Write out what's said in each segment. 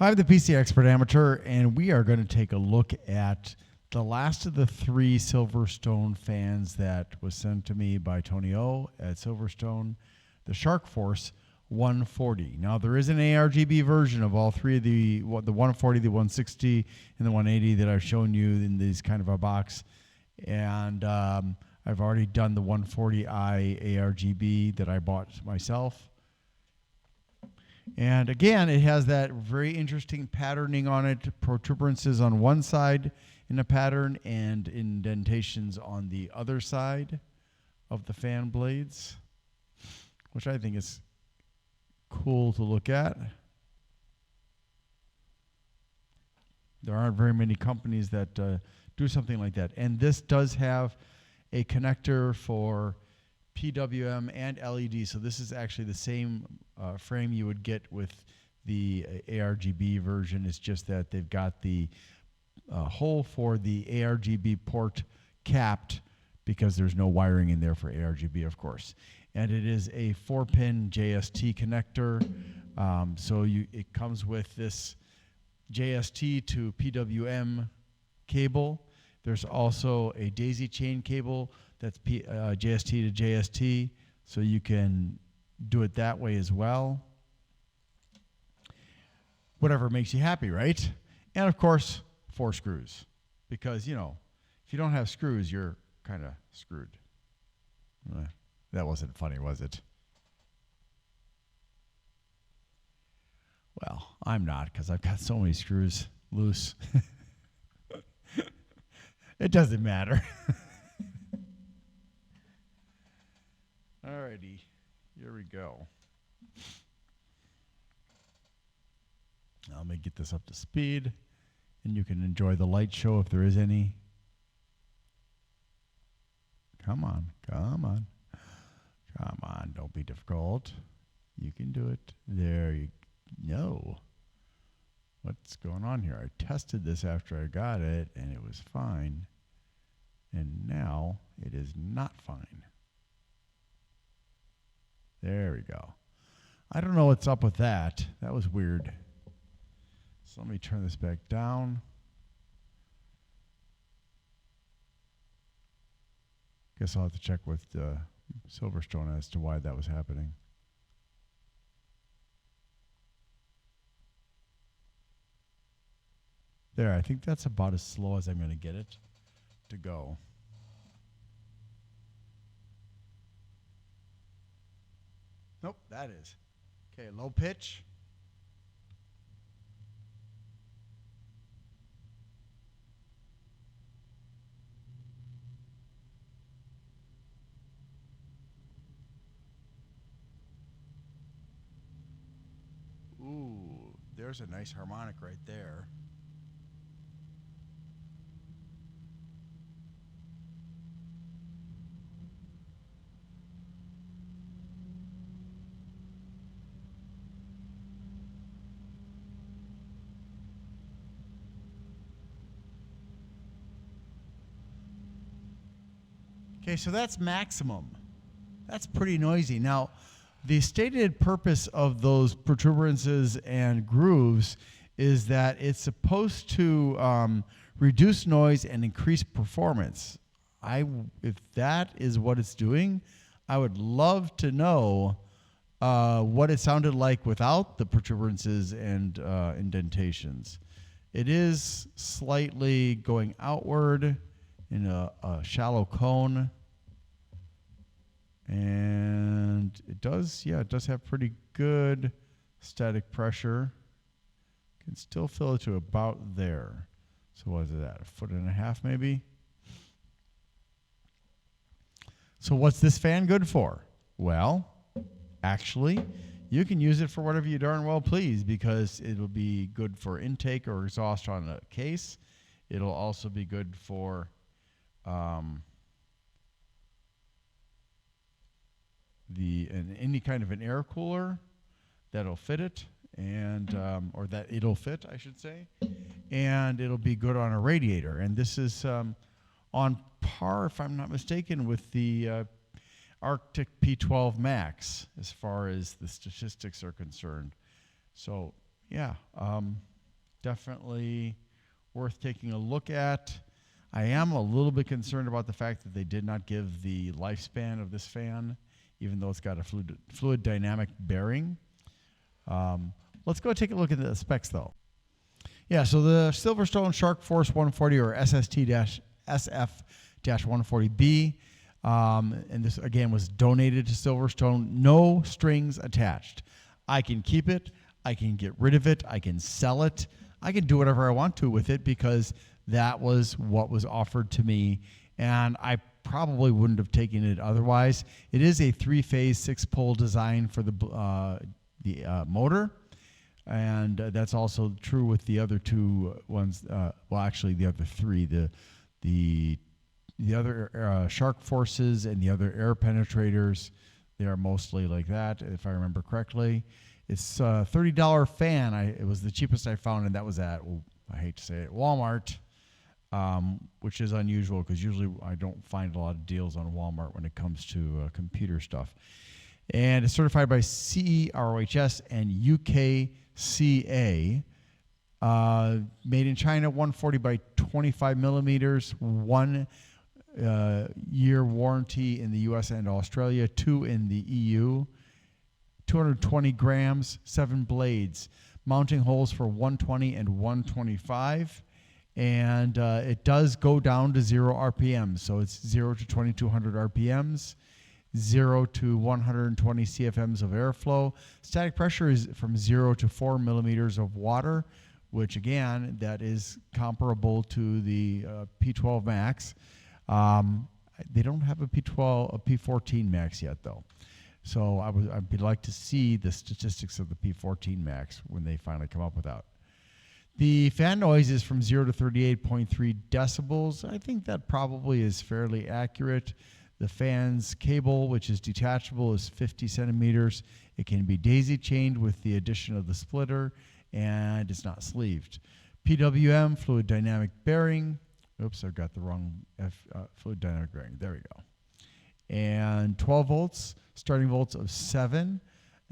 I'm the PC Expert Amateur, and we are going to take a look at the last of the 3 SilverStone fans that was sent to me by Tony O at SilverStone, the Shark Force 140. Now, there is an ARGB version of all 3 of the 140, the 160, and the 180 that I've shown you in these kind of a box. And I've already done the 140i ARGB that I bought myself. And again, it has that very interesting patterning on it, protuberances on one side in a pattern and indentations on the other side of the fan blades, which I think is cool to look at. There aren't very many companies that do something like that. And this does have a connector for PWM and LED, so this is actually the same frame you would get with the ARGB version. It's just that they've got the hole for the ARGB port capped because there's no wiring in there for ARGB, of course. And it is a 4-pin JST connector, so it comes with this JST to PWM cable. There's also a daisy chain cable that's JST to JST, so you can do it that way as well. Whatever makes you happy, right? And of course, 4 screws, because, you know, if you don't have screws, you're kind of screwed. That wasn't funny, was it? Well, I'm not, because I've got so many screws loose. It doesn't matter. Alrighty, here we go. Now let me get this up to speed, and you can enjoy the light show if there is any. Come on, come on. Come on, don't be difficult. You can do it. There you go. What's going on here? I tested this after I got it, and it was fine. And now it is not fine. There we go. I don't know what's up with that. That was weird. So let me turn this back down. Guess I'll have to check with SilverStone as to why that was happening. There, I think that's about as slow as I'm going to get it to go. Nope, that is. Okay, low pitch. Ooh, there's a nice harmonic right there. Okay, so that's maximum. That's pretty noisy. Now, the stated purpose of those protuberances and grooves is that it's supposed to reduce noise and increase performance. If that is what it's doing, I would love to know what it sounded like without the protuberances and indentations. It is slightly going outward in a shallow cone, and it does have pretty good static pressure. Can still fill it to about there. So what is that, 1.5 feet maybe? So what's this fan good for? Well, actually, you can use it for whatever you darn well please, because it'll be good for intake or exhaust on a case. It'll also be good for any kind of an air cooler that'll fit it, and or that it'll fit, I should say, and it'll be good on a radiator. And this is on par, if I'm not mistaken, with the Arctic P12 Max as far as the statistics are concerned. So yeah, definitely worth taking a look at. I am a little bit concerned about the fact that they did not give the lifespan of this fan, even though it's got a fluid dynamic bearing. Let's go take a look at the specs, though. Yeah, so the SilverStone Shark Force 140 or SF-140B, and this again was donated to SilverStone. No strings attached. I can keep it. I can get rid of it. I can sell it. I can do whatever I want to with it because that was what was offered to me, and I probably wouldn't have taken it otherwise. It is a 3-phase, 6-pole design for the motor, and that's also true with the other two ones. Well, actually, the other three. The other Shark Forces and the other air penetrators, they are mostly like that, if I remember correctly. It's a $30 fan. It was the cheapest I found, and that was at, I hate to say it, Walmart. Which is unusual because usually I don't find a lot of deals on Walmart when it comes to computer stuff. And it's certified by CEROHS and UKCA. Made in China, 140 by 25 millimeters, 1 year warranty in the US and Australia, 2 in the EU, 220 grams, 7 blades, mounting holes for 120 and 125. And it does go down to 0 RPMs. So it's 0 to 2200 RPMs, 0 to 120 CFMs of airflow. Static pressure is from 0 to 4 millimeters of water, which again, that is comparable to the P12 Max. They don't have a P14 Max yet, though. So I'd like to see the statistics of the P14 Max when they finally come up with that. The fan noise is from 0 to 38.3 decibels. I think that probably is fairly accurate. The fan's cable, which is detachable, is 50 centimeters. It can be daisy-chained with the addition of the splitter, and it's not sleeved. PWM, fluid dynamic bearing. Oops, I've got the wrong fluid dynamic bearing. There we go. And 12 volts, starting volts of 7.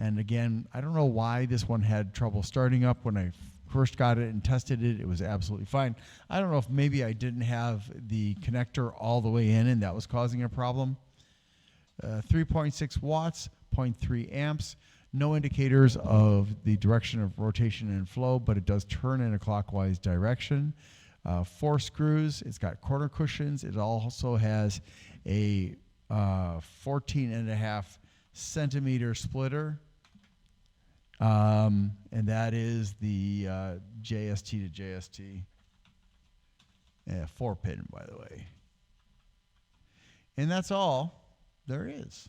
And again, I don't know why this one had trouble starting up. When I first got it and tested it, it was absolutely fine. I don't know if maybe I didn't have the connector all the way in and that was causing a problem. 3.6 watts, 0.3 amps. No indicators of the direction of rotation and flow, but it does turn in a clockwise direction. 4 screws. It's got corner cushions. It also has a 14.5 centimeter splitter. And that is the JST to JST. 4-pin, by the way. And that's all there is.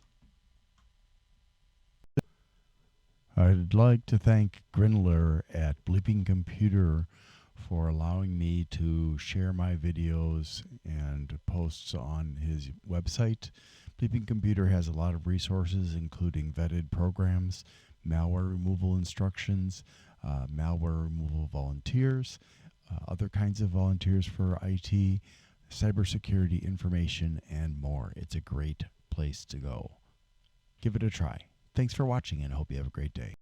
I'd like to thank Grindler at Bleeping Computer for allowing me to share my videos and posts on his website. Bleeping Computer has a lot of resources, including vetted programs, malware removal instructions, malware removal volunteers, other kinds of volunteers for IT, cybersecurity information, and more. It's a great place to go. Give it a try. Thanks for watching, and I hope you have a great day.